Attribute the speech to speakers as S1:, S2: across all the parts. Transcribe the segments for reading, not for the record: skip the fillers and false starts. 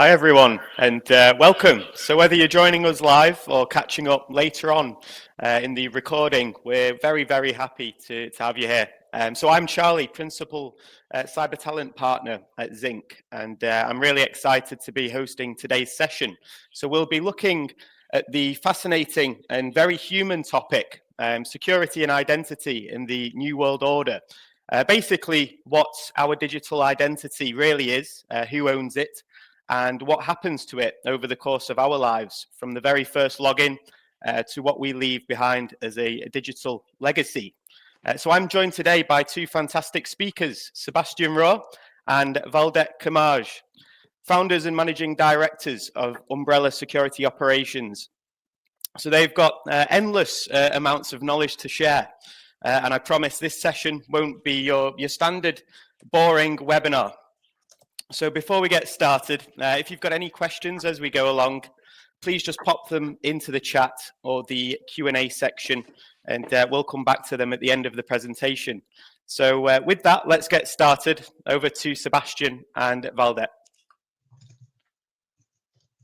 S1: Hi everyone, and welcome. So whether you're joining us live or catching up later on in the recording, we're very happy to have you here. So I'm Charlie, Principal Cyber Talent Partner at Zinc, and I'm really excited to be hosting today's session. So we'll be looking at the fascinating and very human topic, security and identity in the New World Order. Basically, what our digital identity really is, who owns it, and what happens to it over the course of our lives, from the very first login to what we leave behind as a digital legacy. So I'm joined today by two fantastic speakers, Sebastian Rohr and Valdet Camaj, founders and managing directors of Umbrella Security Operations. So they've got endless amounts of knowledge to share. And I promise this session won't be your standard boring webinar. So before we get started, if you've got any questions as we go along, please just pop them into the chat or the Q&A section, and we'll come back to them at the end of the presentation. So with that, let's get started. Over to Sebastian and Valdet.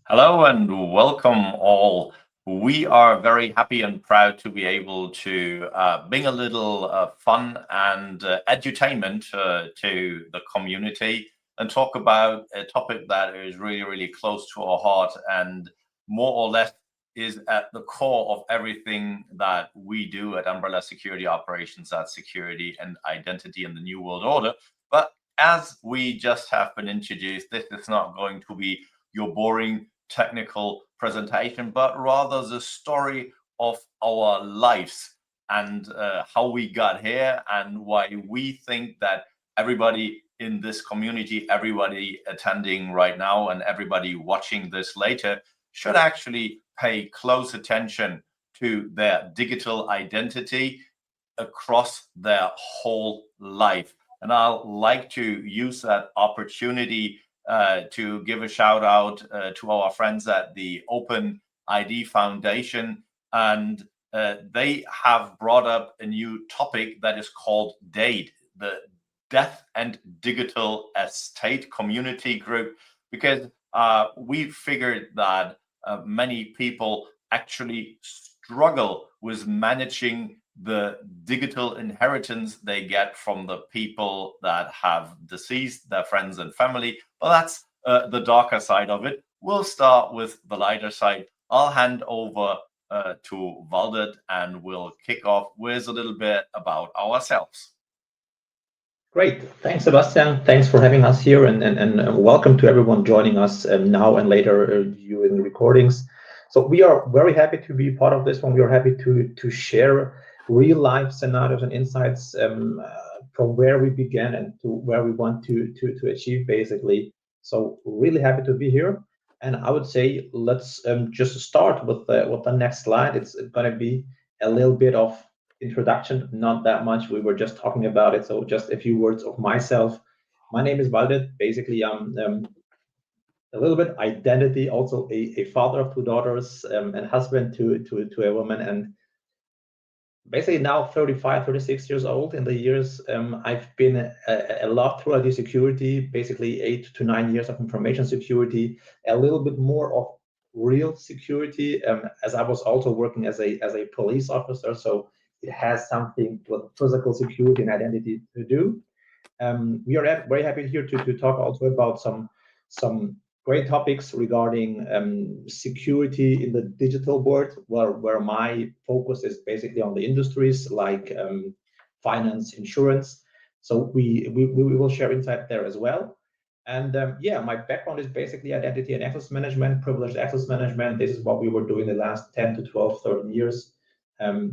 S2: Hello and welcome all. We are very happy and proud to be able to bring a little fun and edutainment to the community and talk about a topic that is really close to our heart and more or less is at the core of everything that we do at Umbrella Security Operations, at security and identity in the New World Order. But as we just have been introduced, this is not going to be your boring technical presentation, but rather the story of our lives and how we got here and why we think that everybody in this community, everybody attending right now and everybody watching this later should actually pay close attention to their digital identity across their whole life. And I'd like to use that opportunity to give a shout out to our friends at the Open ID Foundation. And they have brought up a new topic that is called DID, the Death and Digital Estate Community Group, because we figured that many people actually struggle with managing the digital inheritance they get from the people that have deceased, their friends and family. Well, that's the darker side of it. We'll start with the lighter side. I'll hand over to Valdet and we'll kick off with a little bit about ourselves.
S3: Great. Thanks, Sebastian. Thanks for having us here and welcome to everyone joining us now and later during the recordings. So we are very happy to be part of this one. We are happy to share real life scenarios and insights from where we began and to where we want to achieve basically. So really happy to be here. And I would say let's just start with the next slide. It's going to be a little bit of introduction, not that much. We were just talking about it, so just a few words of myself. My name is Valdet. Basically, I'm a little bit identity, also a father of two daughters and husband to a woman, and basically now 35, 36 years old. In the years I've been a lot through IT security, basically 8 to 9 years of information security, a little bit more of real security, as I was also working as a police officer, so it has something with physical security and identity to do. We are very happy here to talk also about some great topics regarding security in the digital world, where my focus is basically on the industries like finance, insurance. So we will share insight there as well. And yeah, my background is basically identity and access management, privileged access management. This is what we were doing the last 10 to 12, 13 years,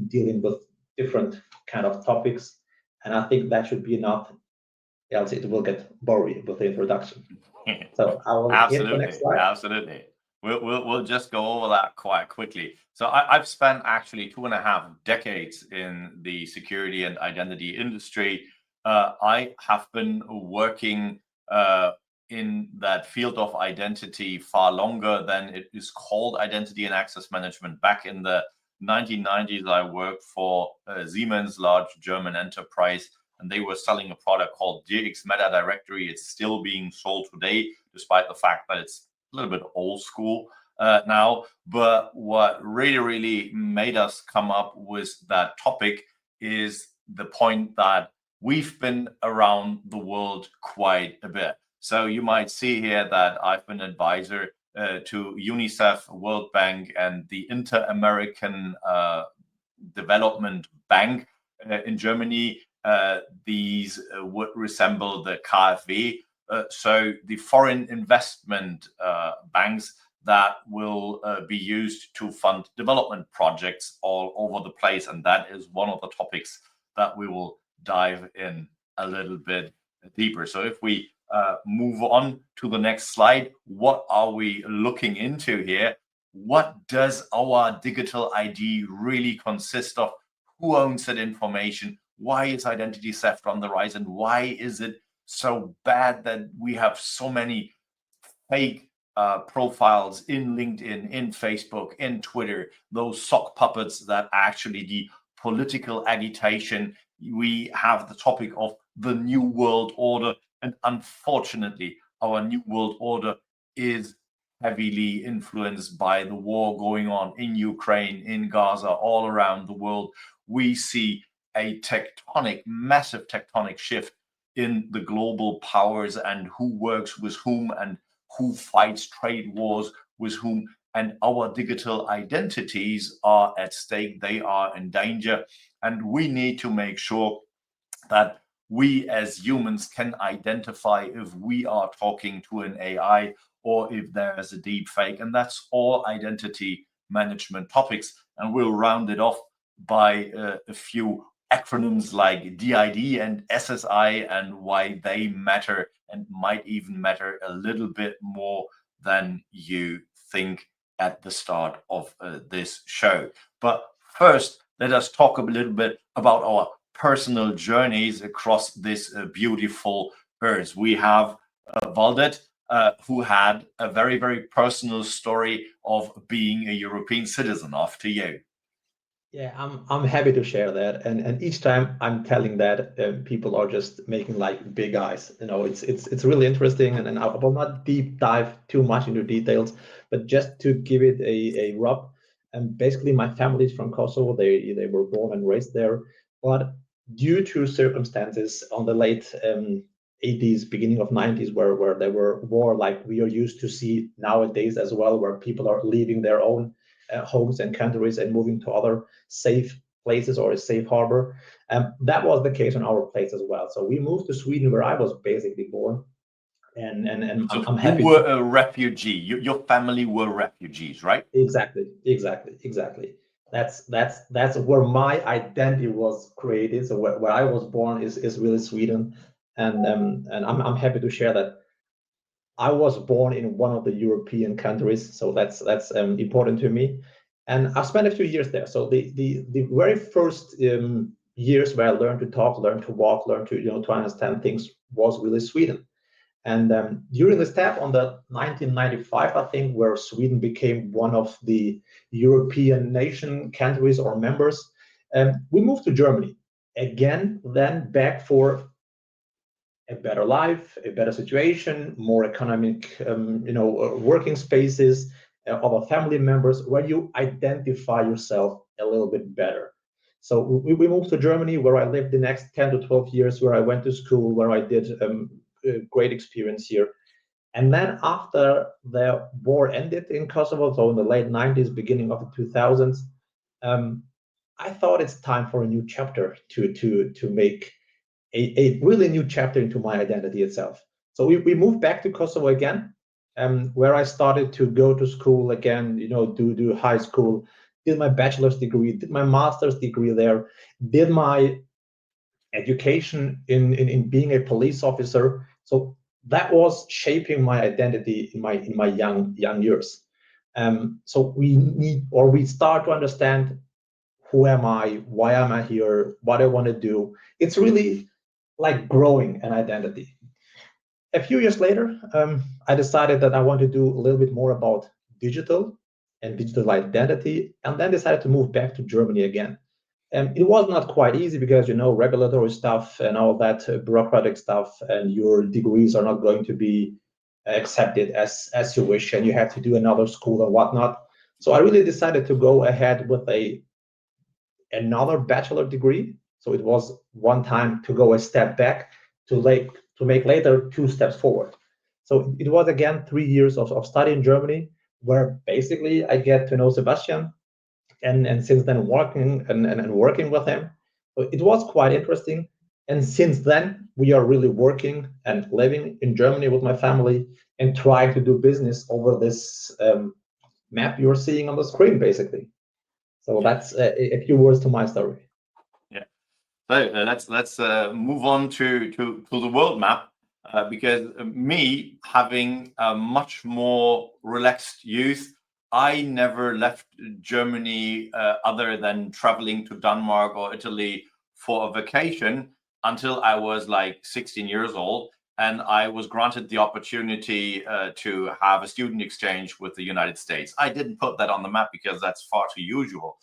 S3: dealing with different kind of topics. And I think that should be enough, else it will get boring with the introduction. So I will hit the next slide.
S2: Absolutely. We'll just go over that quite quickly. So I've spent actually 2.5 decades in the security and identity industry. I have been working in that field of identity far longer than it is called identity and access management. Back in the 1990s, I worked for Siemens, large German enterprise, and they were selling a product called DX Meta Directory. It's still being sold today, despite the fact that it's a little bit old school now. But what really made us come up with that topic is the point that we've been around the world quite a bit. So you might see here that I've been advisor to UNICEF, World Bank, and the Inter-American Development Bank in Germany. These would resemble the KfW, so the foreign investment banks that will be used to fund development projects all over the place. And that is one of the topics that we will dive in a little bit deeper. So if we move on to the next slide, what are we looking into here? What does our digital ID really consist of? Who owns that information? Why is identity theft on the rise? And why is it so bad that we have so many fake profiles in LinkedIn, in Facebook, in Twitter, those sock puppets that actually the political agitation? We have the topic of the New World Order. And unfortunately, our New World Order is heavily influenced by the war going on in Ukraine, in Gaza, all around the world. We see a massive tectonic shift in the global powers and who works with whom and who fights trade wars with whom. And our digital identities are at stake. They are in danger. And we need to make sure that we as humans can identify if we are talking to an AI or if there is a deep fake. And that's all identity management topics. And we'll round it off by a few acronyms like DID and SSI and why they matter and might even matter a little bit more than you think at the start of this show. But first, let us talk a little bit about our personal journeys across this beautiful earth. We have Valdet, who had a very personal story of being a European citizen. Off to you.
S3: Yeah, I'm happy to share that, and each time I'm telling that, people are just making like big eyes. You know, it's really interesting, and I will not deep dive too much into details, but just to give it a rub. And basically, my family is from Kosovo. They were born and raised there, but due to circumstances on the late 80s, beginning of 90s, where there were war like we are used to see nowadays as well, where people are leaving their own homes and countries and moving to other safe places or a safe harbor. That was the case on our place as well. So we moved to Sweden, where I was basically born, and
S2: so
S3: I'm happy.
S2: You were a refugee. Your family were refugees, right?
S3: Exactly. That's where my identity was created. So where I was born is really Sweden, and I'm happy to share that I was born in one of the European countries, so that's important to me. And I spent a few years there. So the very first years where I learned to talk, learned to walk, learned to to understand things was really Sweden. And during the step on the 1995, I think, where Sweden became one of the European nation countries or members, we moved to Germany again. Then back for a better life, a better situation, more economic, working spaces, other family members, where you identify yourself a little bit better. So we moved to Germany, where I lived the next 10 to 12 years, where I went to school, where I did a great experience here. And then after the war ended in Kosovo, so in the late 90s, beginning of the 2000s, I thought it's time for a new chapter to make a really new chapter into my identity itself. So we moved back to Kosovo again, where I started to go to school again, do high school, did my bachelor's degree, did my master's degree there, did my education in being a police officer. So that was shaping my identity in my young years. So we start to understand, who am I, why am I here, what I want to do. It's really like growing an identity. A few years later, I decided that I want to do a little bit more about digital and digital identity, and then decided to move back to Germany again. And it was not quite easy because, regulatory stuff and all that bureaucratic stuff, and your degrees are not going to be accept it as you wish, and you have to do another school or whatnot. So I really decided to go ahead with another bachelor degree. So it was one time to go a step back to make later 2 steps forward. So it was again 3 years of study in Germany, where basically I get to know Sebastian, and since then working and working with him. So it was quite interesting. And since then, we are really working and living in Germany with my family and trying to do business over this map you're seeing on the screen, basically. So that's a few words to my story.
S2: Yeah. So let's move on to the world map, because me having a much more relaxed youth, I never left Germany other than traveling to Denmark or Italy for a vacation until I was like 16 years old. And I was granted the opportunity to have a student exchange with the United States. I didn't put that on the map because that's far too usual.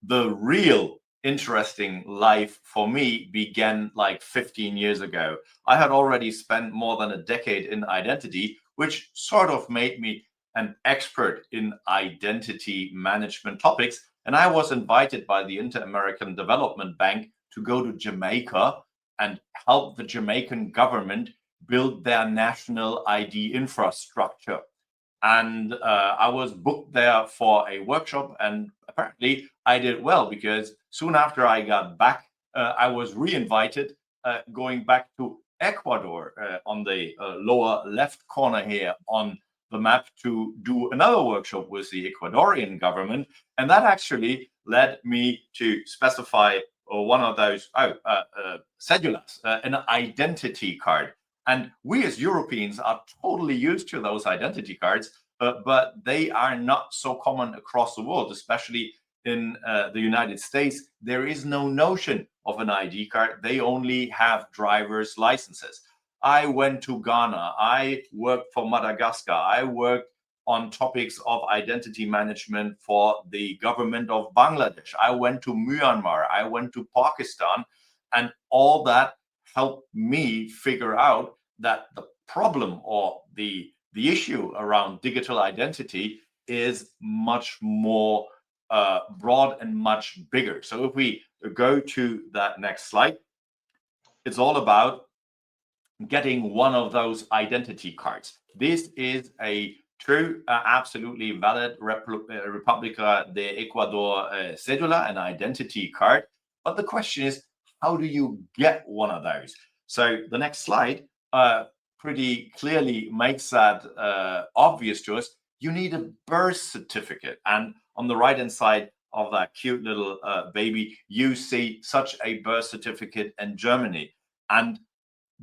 S2: The real interesting life for me began like 15 years ago. I had already spent more than a decade in identity, which sort of made me an expert in identity management topics. And I was invited by the Inter-American Development Bank to go to Jamaica and help the Jamaican government build their national ID infrastructure. And I was booked there for a workshop, and apparently I did well, because soon after I got back, I was re-invited, going back to Ecuador on the lower left corner here on the map to do another workshop with the Ecuadorian government. And that led me to specify one of those cedulas, an identity card. And we as Europeans are totally used to those identity cards, but they are not so common across the world, especially in the United States. There is no notion of an ID card. They only have driver's licenses. I went to Ghana. I worked for Madagascar. I worked on topics of identity management for the government of Bangladesh. I went to Myanmar. I went to Pakistan. And all that helped me figure out that the problem or the issue around digital identity is much more broad and much bigger. So if we go to that next slide, it's all about getting one of those identity cards. This is a true, absolutely valid República de Ecuador cédula, an identity card. But the question is, how do you get one of those? So the next slide pretty clearly makes that obvious to us. You need a birth certificate. And on the right-hand side of that cute little baby, you see such a birth certificate in Germany. And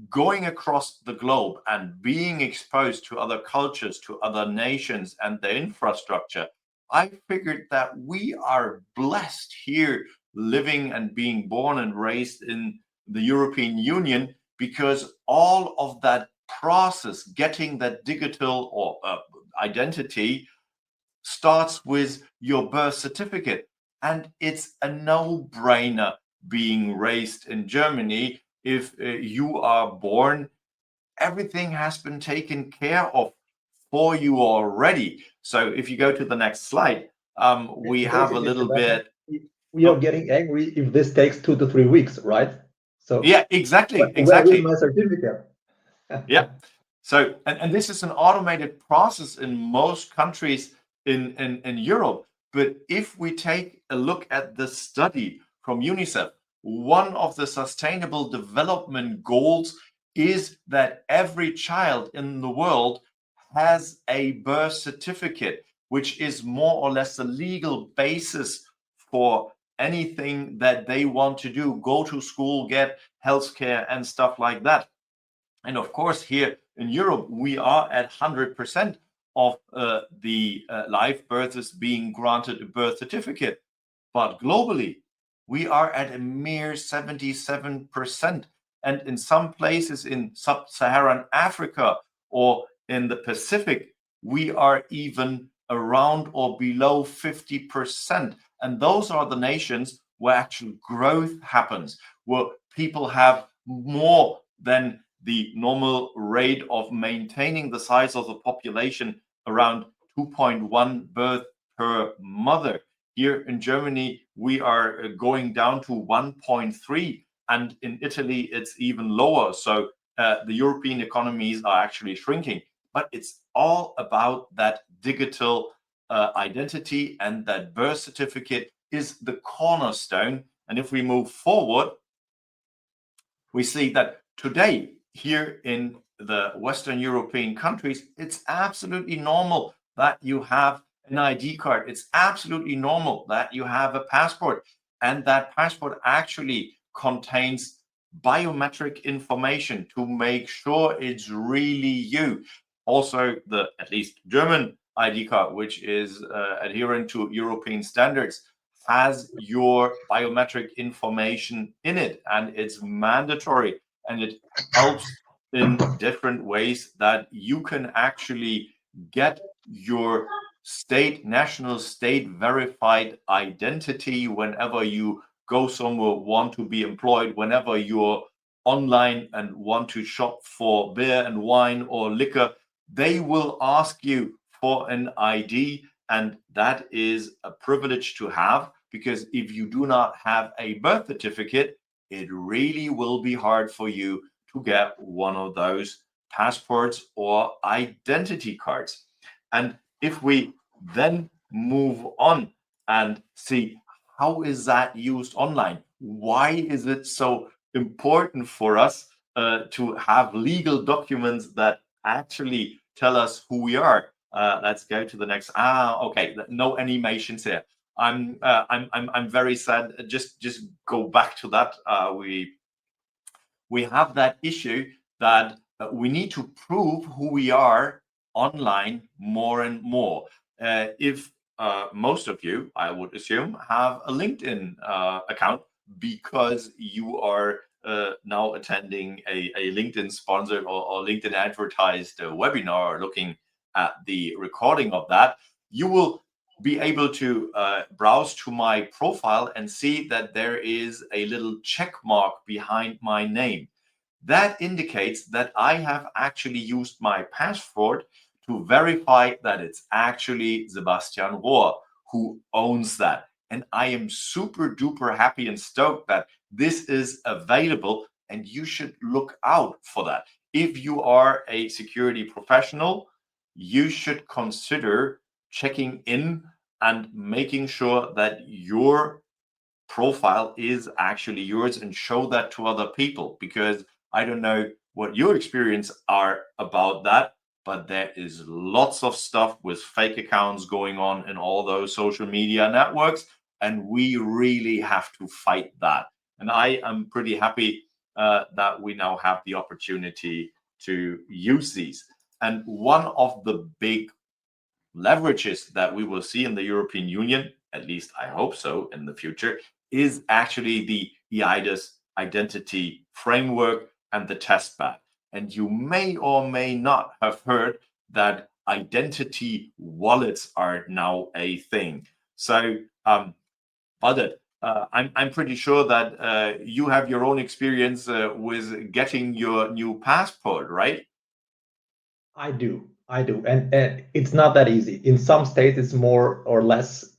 S2: going across the globe and being exposed to other cultures, to other nations and their infrastructure, I figured that we are blessed here living and being born and raised in the European Union, because all of that process, getting that digital or identity, starts with your birth certificate. And it's a no-brainer being raised in Germany. If you are born, everything has been taken care of for you already. So if you go to the next slide, we have a little bit.
S3: We are getting angry if this takes 2 to 3 weeks, right? So
S2: yeah, exactly.
S3: Where is my certificate?
S2: Yeah. So and this is an automated process in most countries in Europe. But if we take a look at the study from UNICEF, one of the Sustainable Development Goals is that every child in the world has a birth certificate, which is more or less the legal basis for anything that they want to do, go to school, get healthcare and stuff like that. And of course, here in Europe, we are at 100% of the live births being granted a birth certificate. But globally, we are at a mere 77%. And in some places in sub-Saharan Africa or in the Pacific, we are even around or below 50%. And those are the nations where actual growth happens, where people have more than the normal rate of maintaining the size of the population around 2.1 birth per mother. Here in Germany, we are going down to 1.3, and in Italy, it's even lower. So the European economies are actually shrinking. But it's all about that digital identity, and that birth certificate is the cornerstone. And if we move forward, we see that today here in the Western European countries, it's absolutely normal that you have an ID card. It's absolutely normal that you have a passport, and that passport actually contains biometric information to make sure it's really you. Also, the at least German ID card, which is adherent to European standards, has your biometric information in it, and it's mandatory, and it helps in different ways that you can actually get your national state verified identity whenever you go somewhere, want to be employed, whenever you're online and want to shop for beer and wine or liquor. They will ask you for an ID, and that is a privilege to have, because if you do not have a birth certificate, it really will be hard for you to get one of those passports or identity cards. And if we then move on and see, how is that used online? Why is it so important for us to have legal documents that actually tell us who we are? Let's go to the next. Okay, no animations here. I'm very sad. Just go back to that. We have that issue that we need to prove who we are online more and more. If most of you, I would assume, have a LinkedIn account because you are now attending a LinkedIn sponsored or LinkedIn advertised webinar, or looking at the recording of that, you will be able to browse to my profile and see that there is a little check mark behind my name. That indicates that I have actually used my passport to verify that it's actually Sebastian Rohr who owns that. And I am super duper happy and stoked that this is available, and you should look out for that. If you are a security professional, you should consider checking in and making sure that your profile is actually yours, and show that to other people, because I don't know what your experience are about that, but there is lots of stuff with fake accounts going on in all those social media networks, and we really have to fight that. And I am pretty happy that we now have the opportunity to use these. And one of the big leverages that we will see in the European Union, at least I hope so in the future, is actually the EIDAS identity framework and the test bed. And you may or may not have heard that identity wallets are now a thing. So, Valdet, I'm pretty sure that you have your own experience with getting your new passport, right?
S3: I do. And it's not that easy. In some states, it's more or less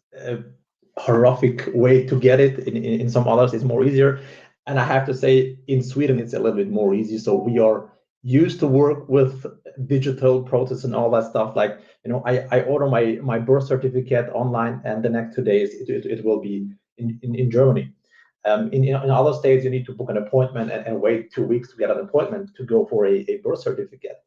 S3: horrific way to get it. In some others, it's more easier. And I have to say, in Sweden, it's a little bit more easy. So we are used to work with digital process and all that stuff. Like, I order my birth certificate online, and the next 2 days it will be in Germany. In other states, you need to book an appointment and wait 2 weeks to get an appointment to go for a birth certificate.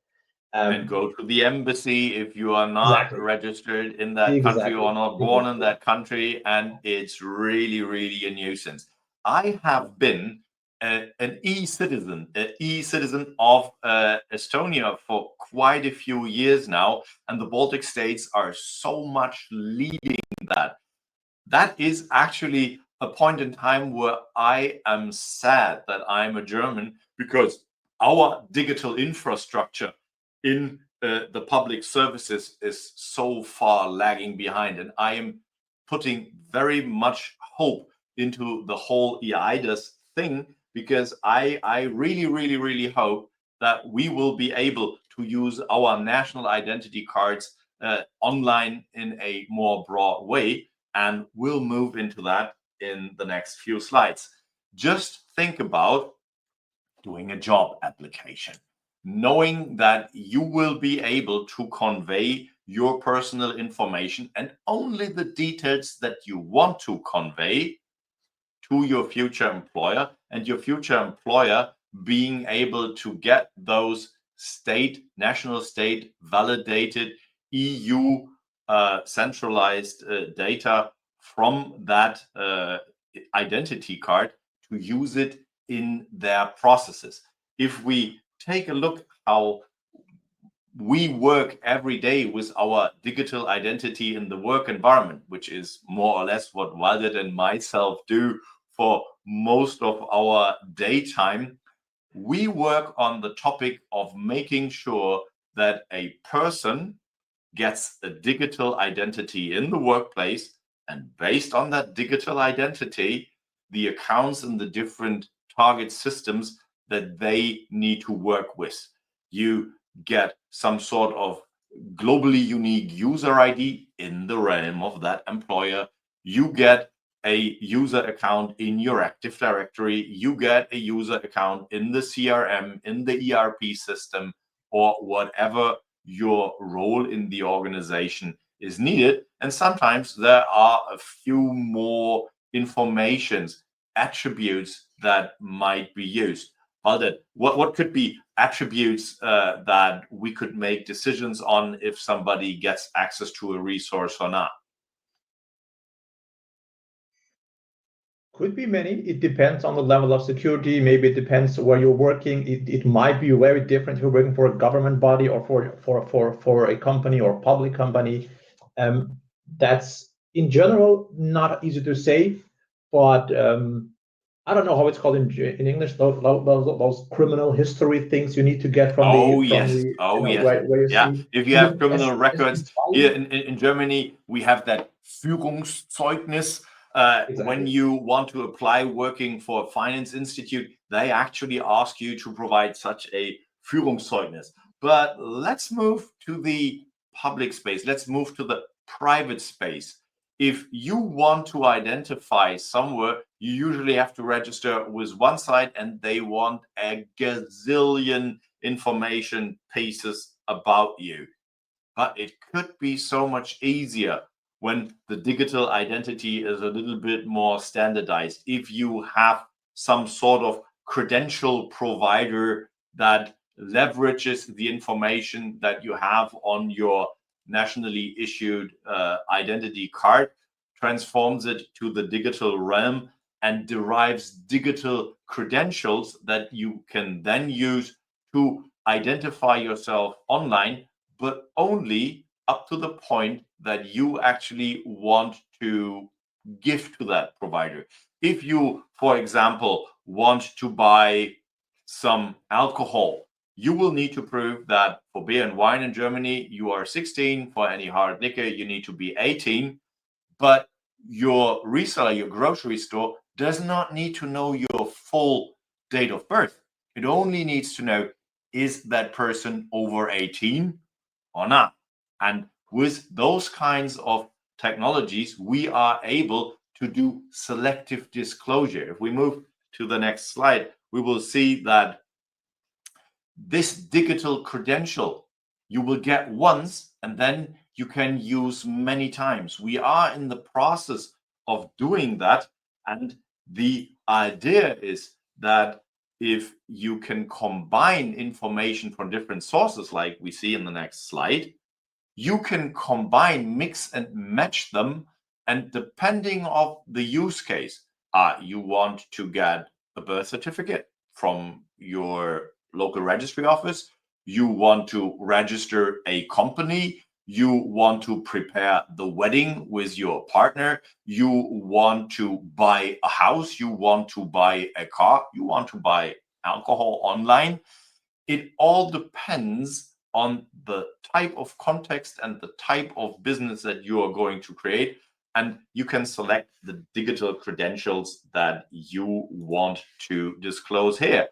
S2: And go to the embassy if you are not registered in that country or not born in that country, and it's really, really a nuisance. I have been an e-citizen of Estonia for quite a few years now, and the Baltic states are so much leading that. That is actually a point in time where I am sad that I'm a German, because our digital infrastructure in the public services is so far lagging behind. And I am putting very much hope into the whole EIDAS thing, because I really, really, really hope that we will be able to use our national identity cards online in a more broad way, and we'll move into that in the next few slides. Just think about doing a job application, knowing that you will be able to convey your personal information and only the details that you want to convey to your future employer, and your future employer being able to get those national state validated EU centralized data from that identity card to use it in their processes. If we take a look how we work every day with our digital identity in the work environment, which is more or less what Valdet and myself do for most of our daytime, we work on the topic of making sure that a person gets a digital identity in the workplace, and based on that digital identity, the accounts in the different target systems that they need to work with. You get some sort of globally unique user ID in the realm of that employer. You get a user account in your Active Directory. You get a user account in the CRM, in the ERP system, or whatever your role in the organization is needed. And sometimes there are a few more informations, attributes that might be used. Valdet, what could be attributes that we could make decisions on if somebody gets access to a resource or not?
S3: Could be many. It depends on the level of security. Maybe it depends where you're working. It might be very different if you're working for a government body or for a company or public company. That's in general not easy to say, but I don't know how it's called in English. Those criminal history things you need to get from where you see.
S2: If you have criminal records here in Germany, we have that Führungszeugnis. Exactly. When you want to apply working for a finance institute, they actually ask you to provide such a Führungszeugnis. But let's move to the public space. Let's move to the private space. If you want to identify somewhere, you usually have to register with one side, and they want a gazillion information pieces about you. But it could be so much easier when the digital identity is a little bit more standardized. If you have some sort of credential provider that leverages the information that you have on your nationally issued identity card, transforms it to the digital realm, and derives digital credentials that you can then use to identify yourself online, but only up to the point that you actually want to give to that provider. If you, for example, want to buy some alcohol, you will need to prove that for beer and wine in Germany, you are 16. For any hard liquor, you need to be 18. But your reseller, your grocery store, does not need to know your full date of birth. It only needs to know, is that person over 18 or not? And with those kinds of technologies, we are able to do selective disclosure. If we move to the next slide, we will see that this digital credential you will get once, and then you can use many times. We are in the process of doing that, and the idea is that if you can combine information from different sources, like we see in the next slide, you can combine, mix and match them, and depending on the use case, you want to get a birth certificate from your local registry office, you want to register a company, you want to prepare the wedding with your partner, you want to buy a house, you want to buy a car, you want to buy alcohol online. It all depends on the type of context and the type of business that you are going to create. And you can select the digital credentials that you want to disclose here.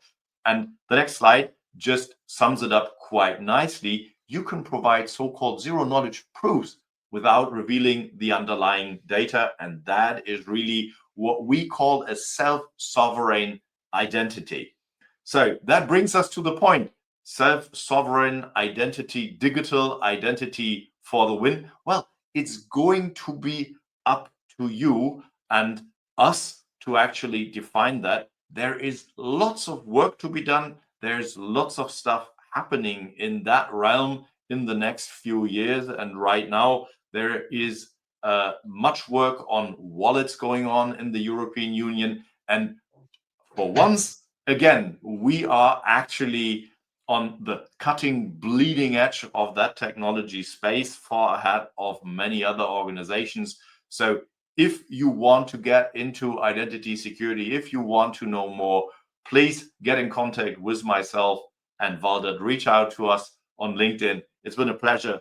S2: And the next slide just sums it up quite nicely. You can provide so-called zero-knowledge proofs without revealing the underlying data, and that is really what we call a self-sovereign identity. So that brings us to the point. Self-sovereign identity, digital identity for the win. Well, it's going to be up to you and us to actually define that. There is lots of work to be done. There's lots of stuff happening in that realm in the next few years. And right now, there is much work on wallets going on in the European Union. And for once, again, we are actually on the cutting, bleeding edge of that technology space, far ahead of many other organizations. So if you want to get into identity security, if you want to know more, please get in contact with myself and Valdet. Reach out to us on LinkedIn. It's been a pleasure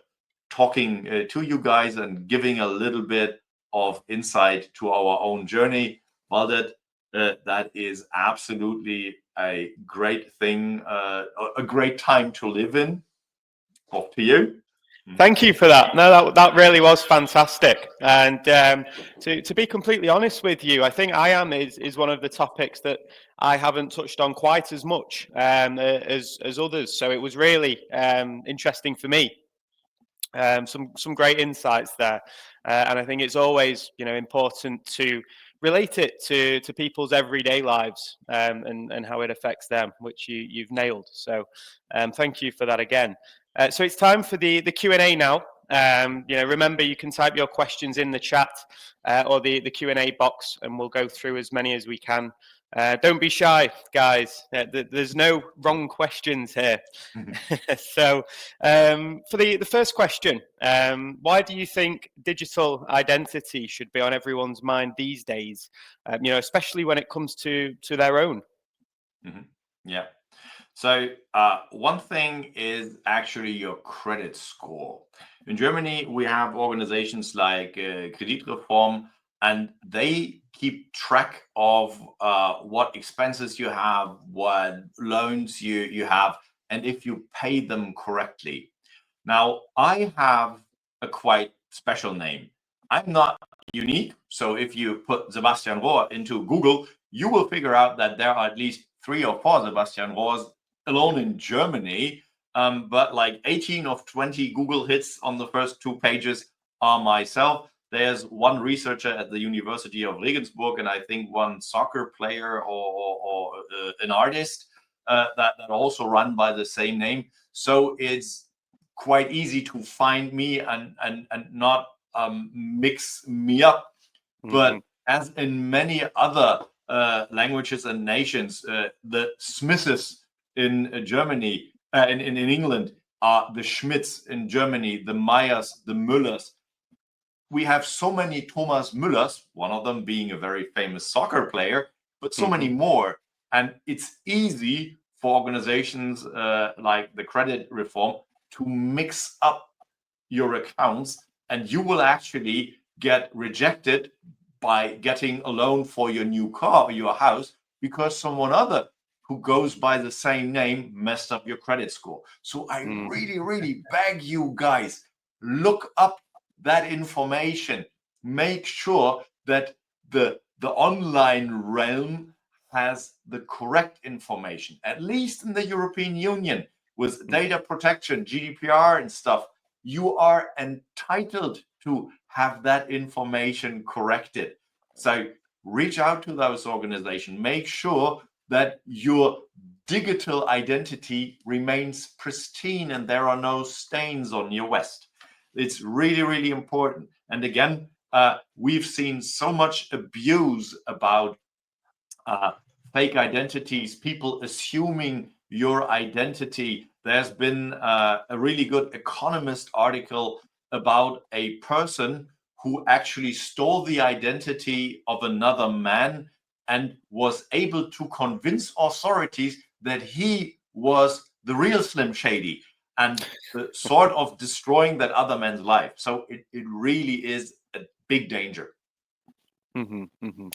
S2: talking to you guys and giving a little bit of insight to our own journey. Valdet, that is absolutely a great thing, a great time to live in. Off to you.
S1: Thank you for that. No, that really was fantastic. And to be completely honest with you, I think IAM is one of the topics that I haven't touched on quite as much as others. So it was really interesting for me. Some great insights there, and I think it's always important to relate it to people's everyday lives and how it affects them, which you've nailed. So thank you for that again. So it's time for the Q&A now. Remember, you can type your questions in the chat or the Q&A box, and we'll go through as many as we can. Don't be shy, guys. There's no wrong questions here. So for the first question, why do you think digital identity should be on everyone's mind these days, especially when it comes to their own?
S2: Yeah. So one thing is actually your credit score. In Germany, we have organizations like Kreditreform, and they keep track of what expenses you have, what loans you have, and if you pay them correctly. Now, I have a quite special name. I'm not unique. So if you put Sebastian Rohr into Google, you will figure out that there are at least 3 or 4 Sebastian Rohrs alone in Germany. But like 18 of 20 Google hits on the first 2 pages are myself. There's one researcher at the University of Regensburg, and I think one soccer player or an artist that also run by the same name. So it's quite easy to find me and not mix me up. But as in many other languages and nations, the Smiths in Germany, in England, are the Schmidts in Germany, the Meyers, the Müllers. We have so many Thomas Müllers, one of them being a very famous soccer player, but so many more. And it's easy for organizations like the credit reform to mix up your accounts, and you will actually get rejected by getting a loan for your new car or your house because someone other who goes by the same name messed up your credit score. So I really beg you guys, look up that information. Make sure that the online realm has the correct information, at least in the European Union with data protection, GDPR and stuff. You are entitled to have that information corrected. So reach out to those organizations. Make sure that your digital identity remains pristine and there are no stains on your vest. It's really important. And again, we've seen so much abuse about fake identities, people assuming your identity. There's been a really good Economist article about a person who actually stole the identity of another man and was able to convince authorities that he was the real Slim Shady and sort of destroying that other man's life. So it really is a big danger.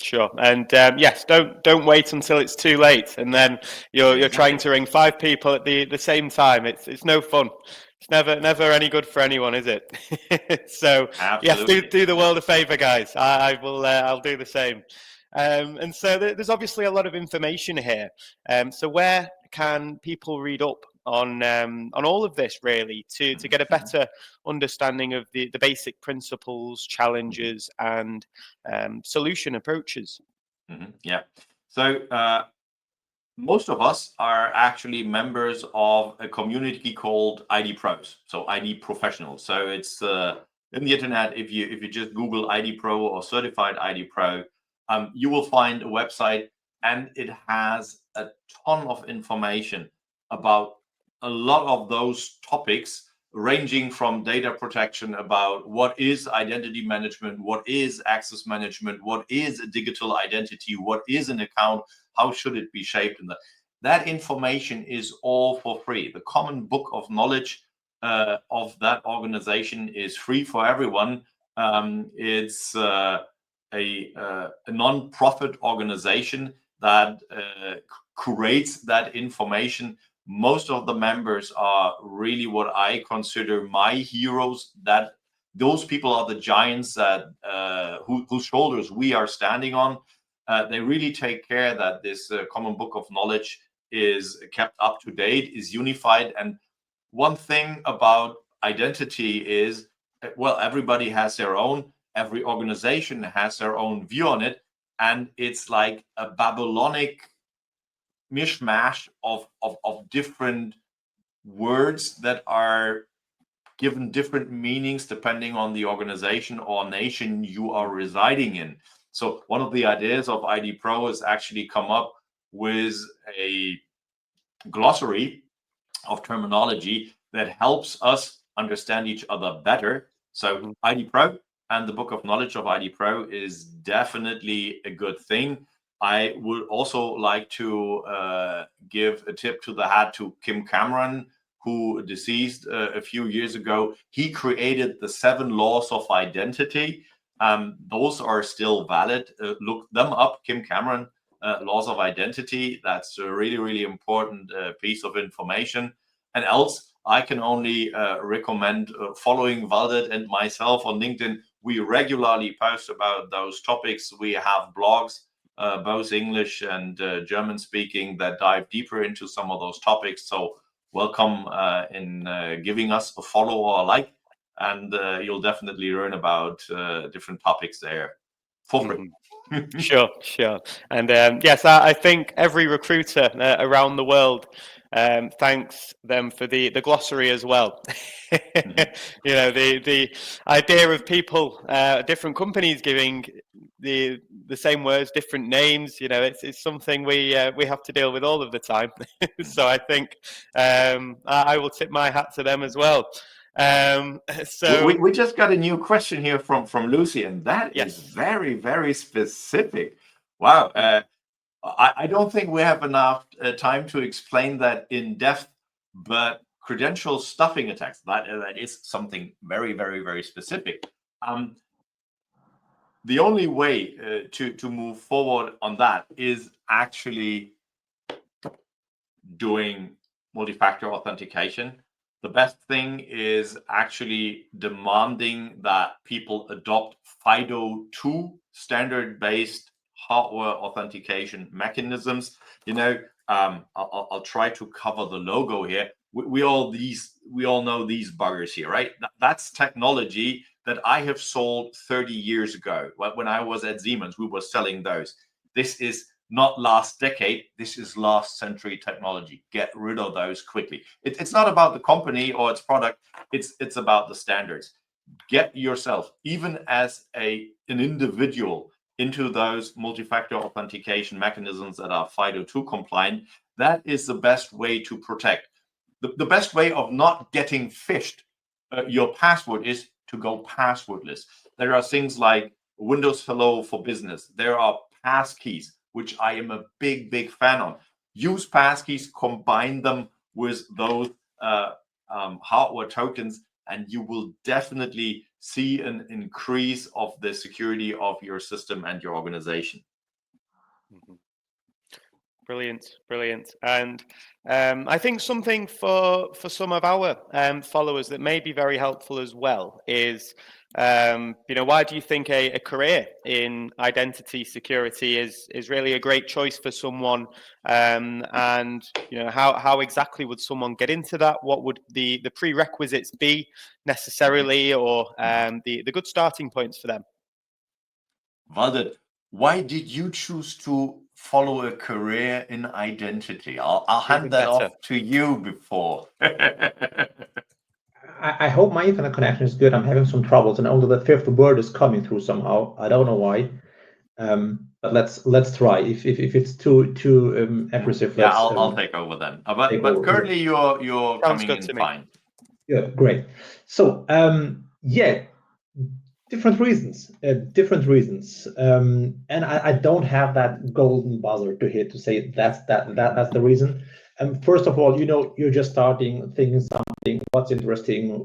S1: Sure. And yes, don't wait until it's too late, and then you're trying to ring 5 people at the same time. It's no fun. It's never any good for anyone, is it? So yes,
S2: Absolutely.
S1: do the world a favor, guys. I will. I'll do the same. And so there's obviously a lot of information here. So where can people read up on all of this, really, to get a better understanding of the basic principles, challenges, and solution approaches?
S2: Yeah. So most of us are actually members of a community called ID Pros, so ID professionals. So it's in the internet. If you just Google ID Pro or Certified ID Pro, you will find a website, and it has a ton of information about a lot of those topics, ranging from data protection, about what is identity management, what is access management, what is a digital identity, what is an account, how should it be shaped, and that information is all for free. The common book of knowledge of that organization is free for everyone. It's a non-profit organization that curates that information. Most of the members are really what I consider my heroes. That those people are the giants that whose shoulders we are standing on. They really take care that this common book of knowledge is kept up to date, is unified. And one thing about identity is, well, everybody has their own, every organization has their own view on it, and it's like a Babylonic mishmash of different words that are given different meanings depending on the organization or nation you are residing in. So one of the ideas of ID Pro is actually come up with a glossary of terminology that helps us understand each other better. So ID Pro and the Book of Knowledge of ID Pro is definitely a good thing. I would also like to give a tip to the hat to Kim Cameron, who deceased a few years ago. He created the 7 laws of identity. Those are still valid. Look them up, Kim Cameron, laws of identity. That's a really, really important piece of information. And else, I can only recommend following Valdet and myself on LinkedIn. We regularly post about those topics. We have blogs, both English and German speaking, that dive deeper into some of those topics. So welcome in giving us a follow or a like, and you'll definitely learn about different topics there for free.
S1: Sure. And yes, I think every recruiter around the world thanks them for the glossary as well. The idea of people, different companies giving the same words, different names. It's something we have to deal with all of the time. So I think I will tip my hat to them as well. So
S2: we just got a new question here from Lucy, and that
S1: yes.
S2: is very, very specific. Wow. I don't think we have enough time to explain that in depth, but credential stuffing attacks, that is something very, very, very specific. The only way to move forward on that is actually doing multi-factor authentication. The best thing is actually demanding that people adopt FIDO2 standard-based hardware authentication mechanisms. I'll try to cover the logo here. We all know these buggers here, right? That's technology that I have sold 30 years ago. When I was at Siemens, we were selling those. This is not last decade, this is last century technology. Get rid of those quickly. It's not about the company or its product, it's about the standards. Get yourself, even as an individual, into those multi-factor authentication mechanisms that are FIDO2 compliant. That is the best way to protect. The best way of not getting phished your password is to go passwordless. There are things like Windows Hello for Business. There are passkeys, which I am a big, big fan of. Use passkeys, combine them with those hardware tokens, and you will definitely see an increase of the security of your system and your organization.
S1: Brilliant, brilliant. And I think something for some of our followers that may be very helpful as well is, why do you think a career in identity security is really a great choice for someone? And how exactly would someone get into that? What would the prerequisites be necessarily, or the good starting points for them?
S2: Valdet, why did you choose to follow a career in identity? I'll hand that off to you before.
S3: I hope my internet connection is good. I'm having some troubles, and only the fifth word is coming through somehow. I don't know why. But let's try. If it's too aggressive,
S2: yeah, I'll take over then. But currently you're coming in fine.
S3: Yeah, great. So different reasons, and I don't have that golden buzzer to hit to say that's the reason. First of all, you're just starting, thinking something, what's interesting,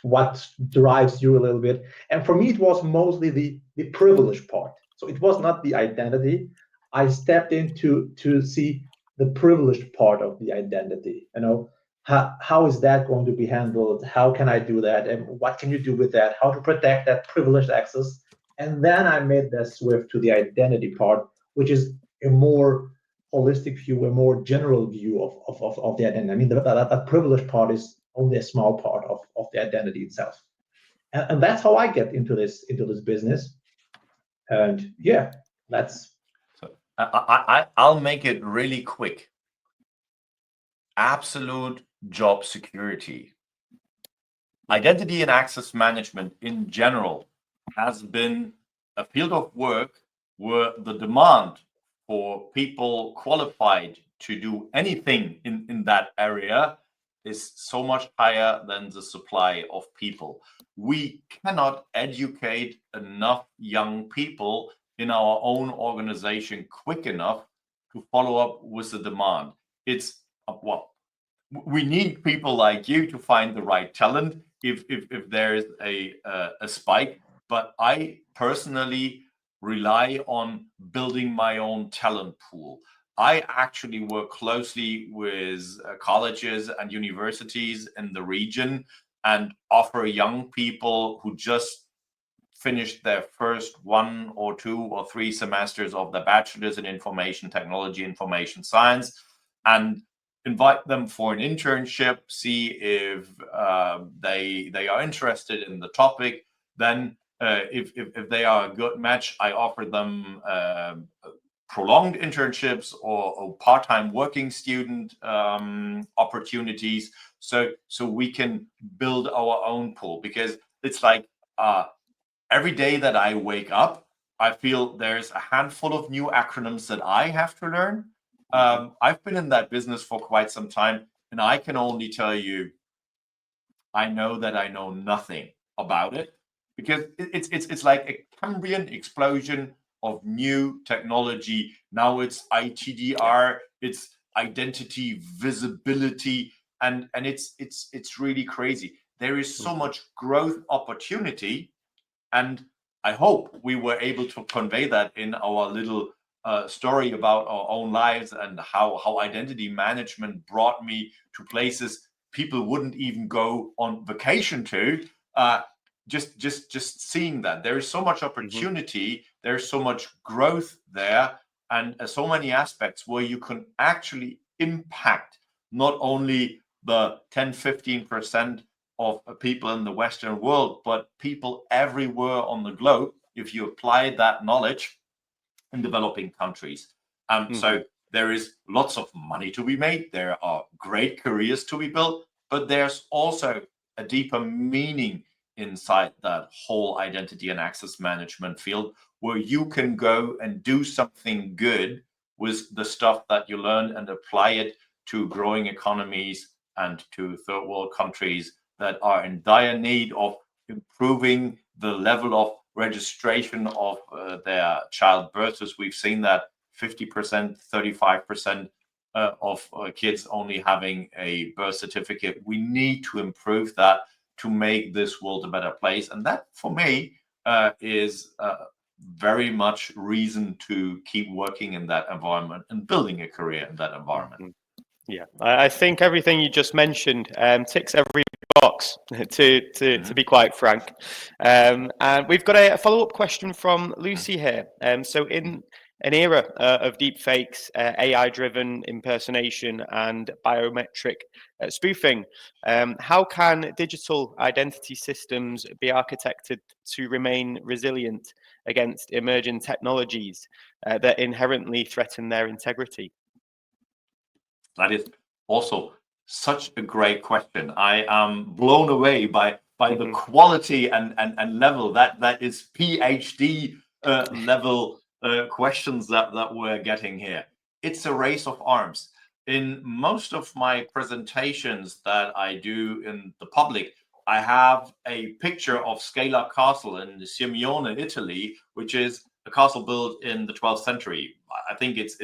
S3: what drives you a little bit. And for me, it was mostly the privilege part. So it was not the identity. I stepped in to see the privileged part of the identity. How is that going to be handled? How can I do that? And what can you do with that? How to protect that privileged access? And then I made that swift to the identity part, which is a more holistic view, a more general view of the identity. I mean, that privileged part is only a small part of the identity itself. And that's how I get into this business. And yeah, that's...
S2: So I'll make it really quick. Absolute job security. Identity and access management in general has been a field of work where the demand for people qualified to do anything in that area is so much higher than the supply of people. We cannot educate enough young people in our own organization quick enough to follow up with the demand. It's we need people like you to find the right talent if there is a spike. But I personally rely on building my own talent pool. I actually work closely with colleges and universities in the region and offer young people who just finished their first 1 or 2 or 3 semesters of the bachelor's in information technology, information science, and invite them for an internship, see if they are interested in the topic. Then if they are a good match, I offer them prolonged internships or part-time working student opportunities, so we can build our own pool. Because it's like every day that I wake up, I feel there's a handful of new acronyms that I have to learn. I've been in that business for quite some time, and I can only tell you, I know that I know nothing about it, because it's like a Cambrian explosion of new technology. Now it's ITDR, it's identity visibility, and it's really crazy. There is so much growth opportunity, and I hope we were able to convey that in our little story about our own lives and how identity management brought me to places people wouldn't even go on vacation to. Just seeing that there is so much opportunity, there's so much growth there, and so many aspects where you can actually impact not only the 10-15% of people in the Western world, but people everywhere on the globe if you apply that knowledge in developing countries. So there is lots of money to be made. There are great careers to be built, but there's also a deeper meaning inside that whole identity and access management field, where you can go and do something good with the stuff that you learn and apply it to growing economies and to third world countries that are in dire need of improving the level of registration of their child births. We've seen that 50%, 35% of kids only having a birth certificate. We need to improve that to make this world a better place. And that, for me, is very much reason to keep working in that environment and building a career in that environment.
S1: Yeah, I think everything you just mentioned ticks every box, to be quite frank. And we've got a follow-up question from Lucy here. So in an era of deepfakes, AI-driven impersonation, and biometric spoofing, how can digital identity systems be architected to remain resilient against emerging technologies that inherently threaten their integrity?
S2: That is also such a great question. I am blown away by the quality and level that is PhD level questions that we're getting here. It's a race of arms. In most of my presentations that I do in the public, I have a picture of Scala Castle in Sirmione, Italy, which is a castle built in the 12th century. I think it's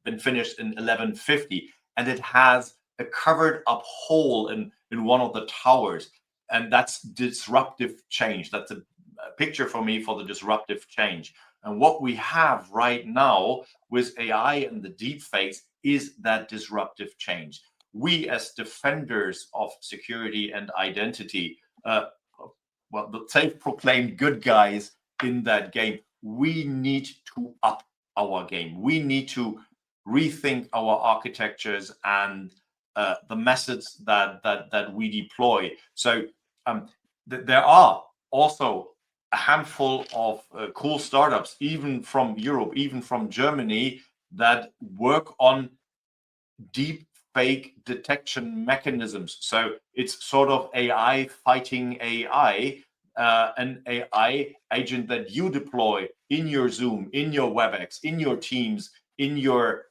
S2: been finished in 1150. And it has a covered up hole in one of the towers. And that's disruptive change. That's a picture for me for the disruptive change. And what we have right now with AI and the deepfakes is that disruptive change. We, as defenders of security and identity, well, the self-proclaimed good guys in that game, we need to up our game. We need to rethink our architectures and the methods that we deploy. So there are also a handful of cool startups, even from Europe, even from Germany, that work on deep fake detection mechanisms. So it's sort of AI fighting AI, an AI agent that you deploy in your Zoom, in your WebEx, in your Teams, in your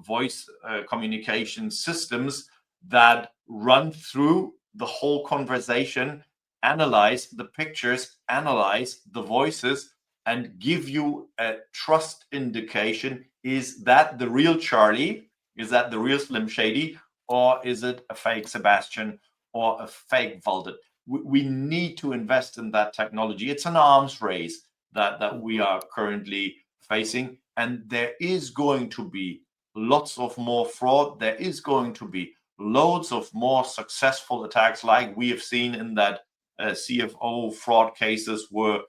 S2: voice communication systems that run through the whole conversation, analyze the pictures, analyze the voices, and give you a trust indication. Is that the real Charlie? Is that the real Slim Shady? Or is it a fake Sebastian or a fake Valdet? We need to invest in that technology. It's an arms race that we are currently facing. And there is going to be lots of more fraud. There is going to be loads of more successful attacks, like we have seen in that CFO fraud cases where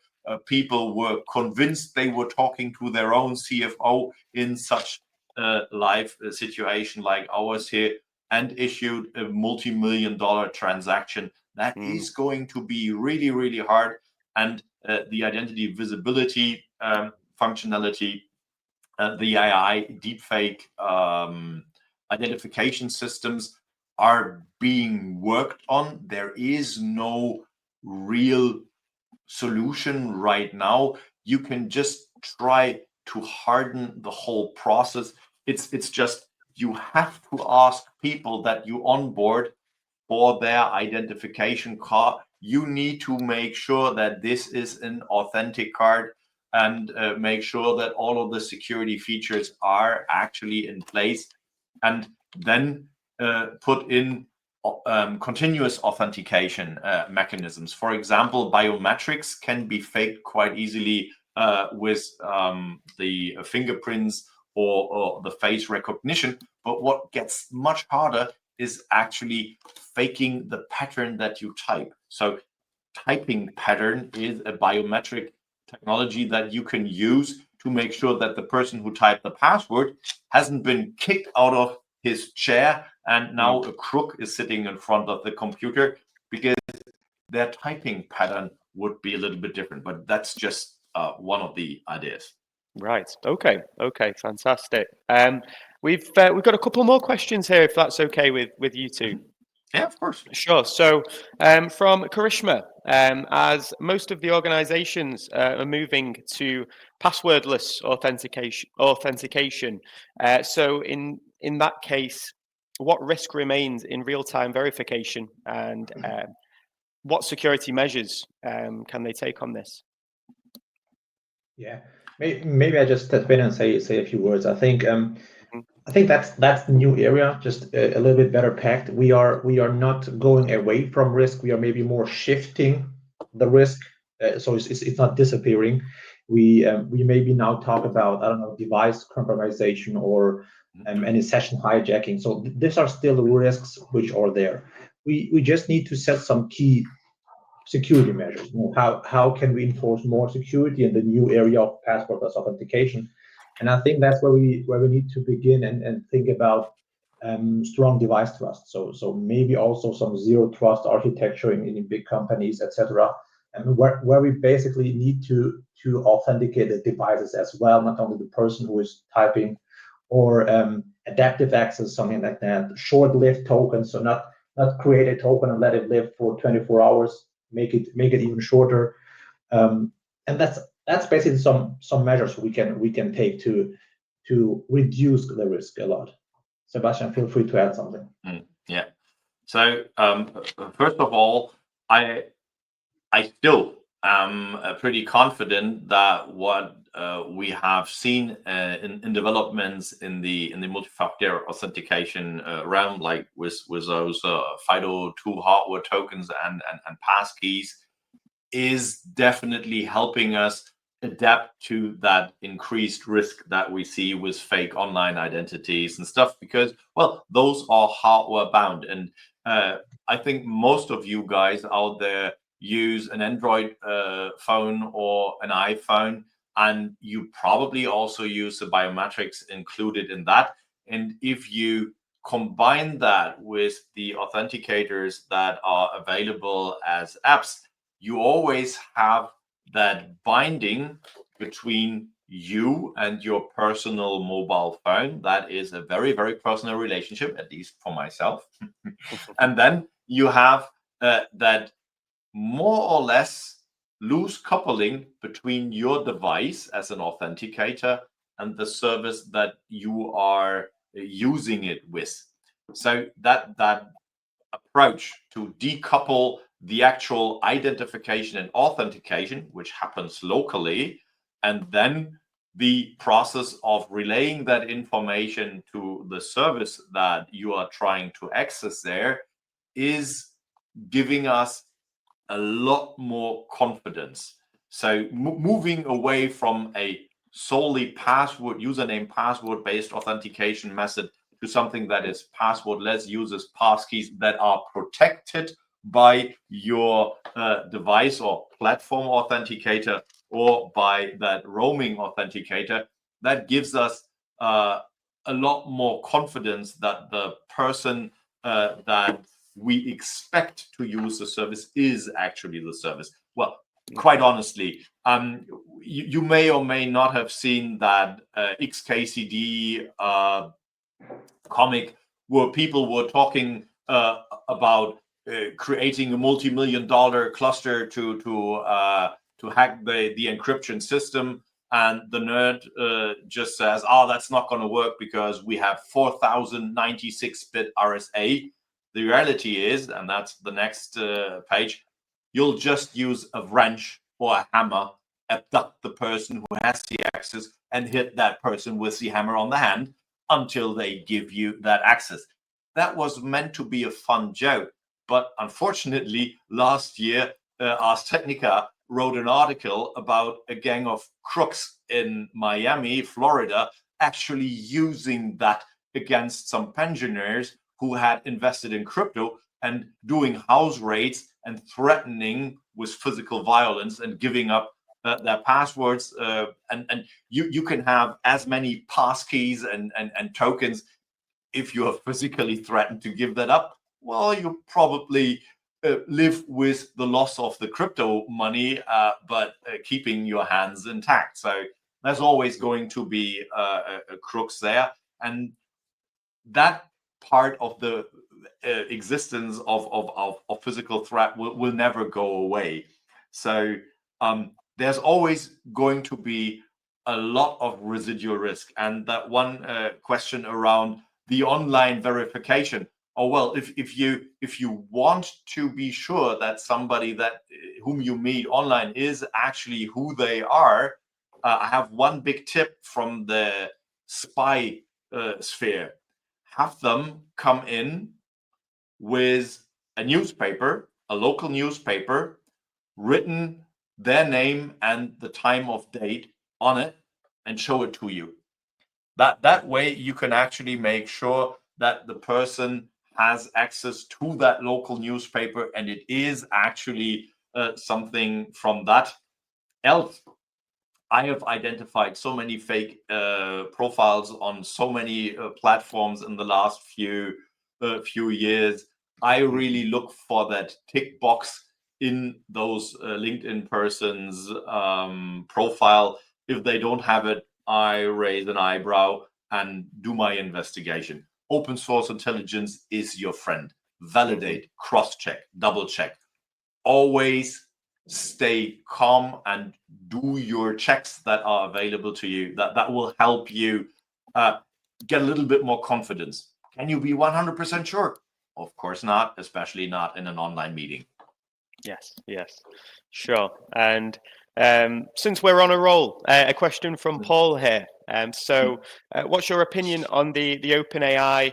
S2: people were convinced they were talking to their own CFO in such a live situation like ours here, and issued a multi-million-dollar transaction. That is going to be really, really hard. And the identity visibility functionality, the AI deepfake identification systems are being worked on. There is no real solution right now. You can just try to harden the whole process. It's just, you have to ask people that you onboard for their identification card. You need to make sure that this is an authentic card, and make sure that all of the security features are actually in place, and then put in continuous authentication mechanisms. For example, biometrics can be faked quite easily with the fingerprints or the face recognition. But what gets much harder is actually faking the pattern that you type. So typing pattern is a biometric technology that you can use to make sure that the person who typed the password hasn't been kicked out of his chair and now a crook is sitting in front of the computer, because their typing pattern would be a little bit different. But that's just one of the ideas. Right.
S1: Okay. Fantastic. We've got a couple more questions here, if that's okay with you two.
S2: Yeah, of course.
S1: Sure. So from Karishma, as most of the organizations are moving to passwordless authentication, so in that case, what risk remains in real-time verification, and what security measures can they take on this?
S3: Yeah, maybe I just step in and say a few words. I think I think that's the new area, just a little bit better packed. We are not going away from risk. We are maybe more shifting the risk, so it's not disappearing. We maybe now talk about, I don't know, device compromisation or any session hijacking. So these are still risks which are there. We just need to set some key security measures. You know, how can we enforce more security in the new area of passwordless authentication? And I think that's where we need to begin and think about strong device trust. So maybe also some zero trust architecture in big companies, etc. And where we basically need to authenticate the devices as well, not only the person who is typing, or adaptive access, something like that. Short-lived tokens, so not create a token and let it live for 24 hours. Make it even shorter. And that's basically some measures we can take to reduce the risk a lot. Sebastian, feel free to add something.
S2: Yeah. So first of all, I still am pretty confident that what we have seen in developments in the multi-factor authentication realm, like with those FIDO2 hardware tokens and passkeys, is definitely helping us adapt to that increased risk that we see with fake online identities and stuff, because, well, those are hardware bound. And I think most of you guys out there use an Android phone or an iPhone, and you probably also use the biometrics included in that. And if you combine that with the authenticators that are available as apps, you always have that binding between you and your personal mobile phone. That is a very, very personal relationship, at least for myself. And then you have that more or less loose coupling between your device as an authenticator and the service that you are using it with. So that approach to decouple the actual identification and authentication, which happens locally, and then the process of relaying that information to the service that you are trying to access there, is giving us a lot more confidence. So moving away from a solely username password based authentication method to something that is passwordless, uses passkeys that are protected by your device or platform authenticator, or by that roaming authenticator, that gives us a lot more confidence that the person that we expect to use the service is actually the service. Well, quite honestly, you may or may not have seen that XKCD comic where people were talking about creating a multi-million-dollar cluster to hack the encryption system, and the nerd just says, "Oh, that's not going to work because we have 4096-bit RSA." The reality is, and that's the next page, you'll just use a wrench or a hammer, abduct the person who has the access, and hit that person with the hammer on the hand until they give you that access. That was meant to be a fun joke, but unfortunately, last year, Ars Technica wrote an article about a gang of crooks in Miami, Florida, actually using that against some pensioners who had invested in crypto, and doing house raids and threatening with physical violence and giving up their passwords. And you can have as many passkeys and tokens. If you are physically threatened to give that up, well, you probably live with the loss of the crypto money, but keeping your hands intact. So there's always going to be crooks there. And that part of the existence of physical threat will never go away. So there's always going to be a lot of residual risk. And that one question around the online verification. Oh, well, if you want to be sure that somebody that whom you meet online is actually who they are, I have one big tip from the SPY sphere. Have them come in with a newspaper, a local newspaper, written their name and the time of date on it, and show it to you. That way you can actually make sure that the person has access to that local newspaper, and it is actually something from that. Else, I have identified so many fake profiles on so many platforms in the last few years. I really look for that tick box in those LinkedIn person's profile. If they don't have it, I raise an eyebrow and do my investigation. Open source intelligence is your friend. Validate, cross-check, double-check. Always stay calm and do your checks that are available to you. That will help you get a little bit more confidence. Can you be 100% sure? Of course not, especially not in an online meeting.
S1: Yes, sure. And since we're on a roll, a question from Paul here. So what's your opinion on the OpenAI,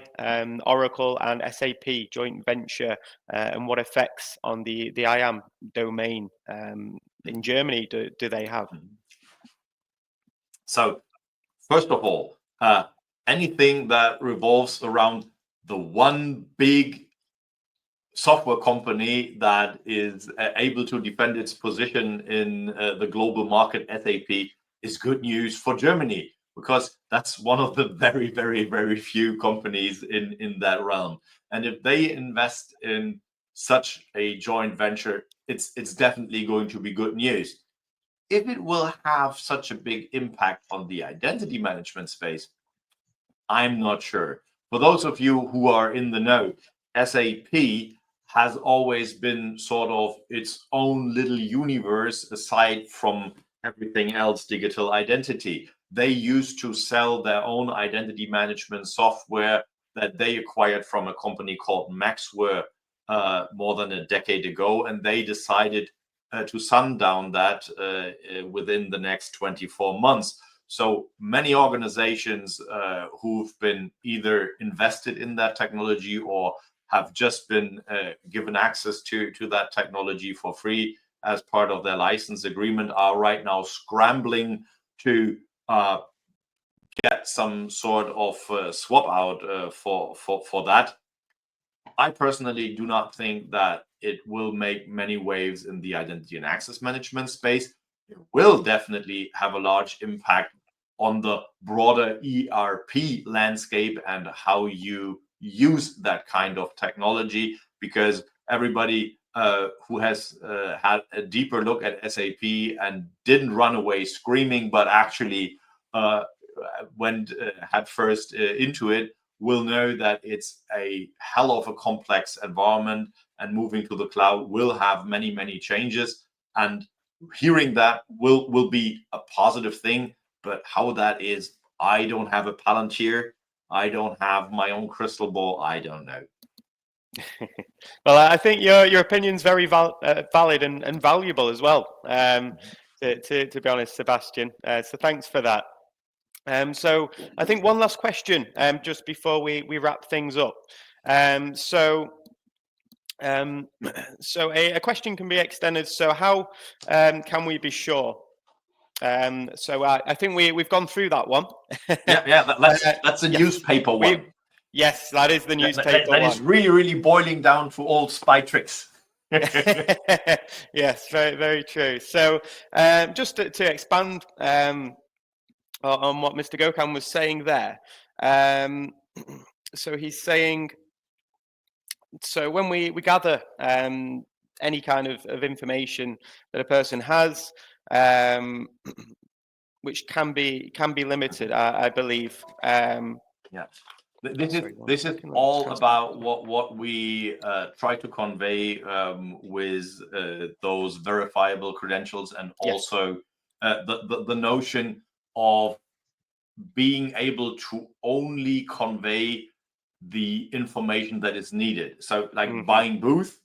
S1: Oracle and SAP joint venture, and what effects on the IAM domain in Germany do they have?
S2: So first of all, anything that revolves around the one big software company that is able to defend its position in the global market, SAP, is good news for Germany, because that's one of the very, very, very few companies in that realm. And if they invest in such a joint venture, it's definitely going to be good news. If it will have such a big impact on the identity management space, I'm not sure. For those of you who are in the know, SAP has always been sort of its own little universe aside from everything else digital identity. They used to sell their own identity management software that they acquired from a company called Maxware more than a decade ago, and they decided to sundown that within the next 24 months. So many organizations who've been either invested in that technology or have just been given access to that technology for free as part of their license agreement are right now scrambling to get some sort of swap out for that. I personally do not think that it will make many waves in the identity and access management space. It will definitely have a large impact on the broader ERP landscape and how you use that kind of technology, because everybody who has had a deeper look at SAP and didn't run away screaming, but actually went head first into it, will know that it's a hell of a complex environment, and moving to the cloud will have many, many changes. And hearing that will be a positive thing. But how that is, I don't have a Palantir. I don't have my own crystal ball. I don't know.
S1: Well, I think your opinion's very valid and valuable as well, to be honest, Sebastian. So thanks for that. So I think one last question just before we wrap things up. So a question can be extended. So how can we be sure? So I think we've gone through that one.
S2: That's the newspaper one.
S1: Yes, that is the newspaper one.
S2: That is really, really boiling down to old spy tricks.
S1: Yes, very, very true. So just to expand on what Mr. Gökhan was saying there. So he's saying, so when we gather any kind of information that a person has, which can be limited, I believe.
S2: Yeah. This is all about what we try to convey with those verifiable credentials, and also the notion of being able to only convey the information that is needed. So like buying booth,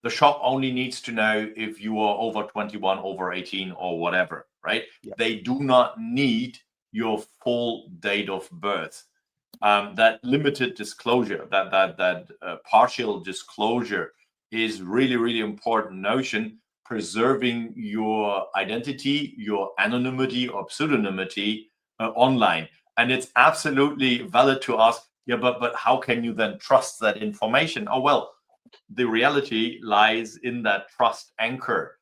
S2: the shop only needs to know if you are over 21, over 18 or whatever, right? Yep. They do not need your full date of birth. That limited disclosure, that partial disclosure is really important notion, preserving your identity, your anonymity or pseudonymity online. And it's absolutely valid to ask, yeah, but how can you then trust that information? Oh, well, the reality lies in that trust anchor.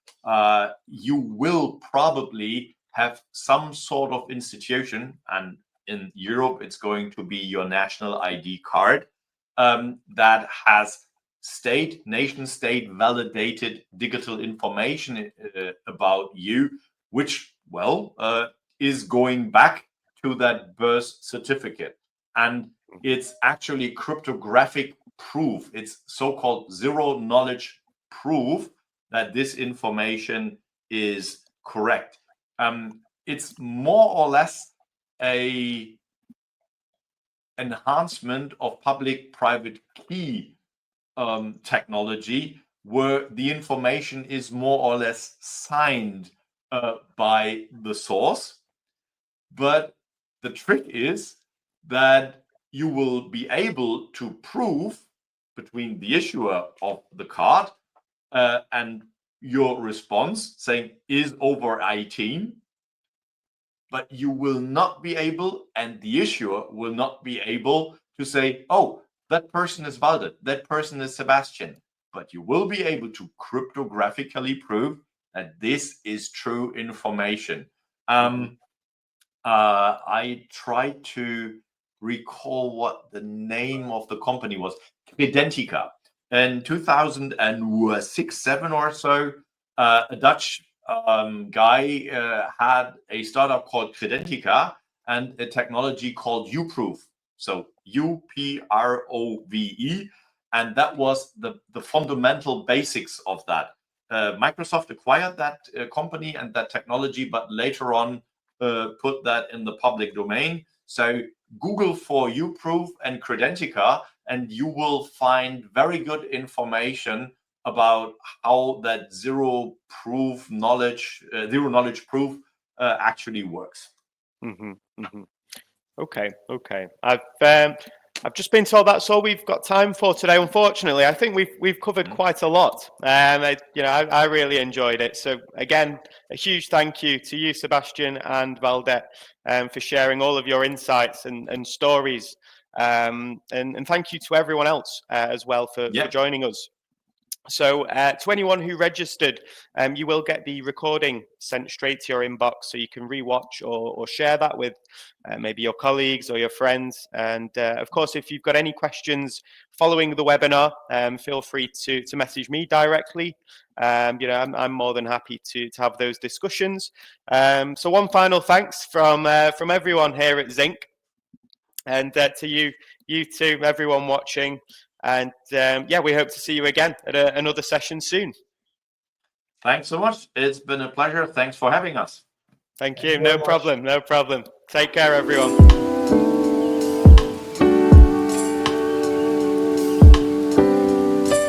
S2: You will probably have some sort of institution, and in Europe, it's going to be your national ID card, that has nation state validated digital information about you, which, well, is going back to that birth certificate. And it's actually cryptographic proof. It's so-called zero knowledge proof that this information is correct. It's more or less a enhancement of public-private key technology, where the information is more or less signed by the source. But the trick is that you will be able to prove between the issuer of the card and your response saying is over 18, but you will not be able, and the issuer will not be able to say, oh, that person is Valdet, that person is Sebastian, but you will be able to cryptographically prove that this is true information. I tried to recall what the name of the company was. Credentica. In 2006-7 or so, a Dutch guy had a startup called Credentica and a technology called UProve. So UPROVE, and that was the fundamental basics of that. Microsoft acquired that company and that technology, but later on put that in the public domain. So Google for UProve and Credentica, and you will find very good information about how that zero knowledge proof actually works.
S1: Okay. I've just been told that's all we've got time for today. Unfortunately, I think we've covered quite a lot. I really enjoyed it. So again, a huge thank you to you, Sebastian and Valdet, for sharing all of your insights and stories. And thank you to everyone else as well for joining us. So to anyone who registered, you will get the recording sent straight to your inbox, so you can rewatch or share that with maybe your colleagues or your friends. And of course, if you've got any questions following the webinar, feel free to message me directly. I'm more than happy to have those discussions. So one final thanks from everyone here at Zinc, and to you too, everyone watching. And we hope to see you again at another session soon.
S2: Thanks so much. It's been a pleasure. Thanks for having us.
S1: Thank you. No problem. Take care, everyone.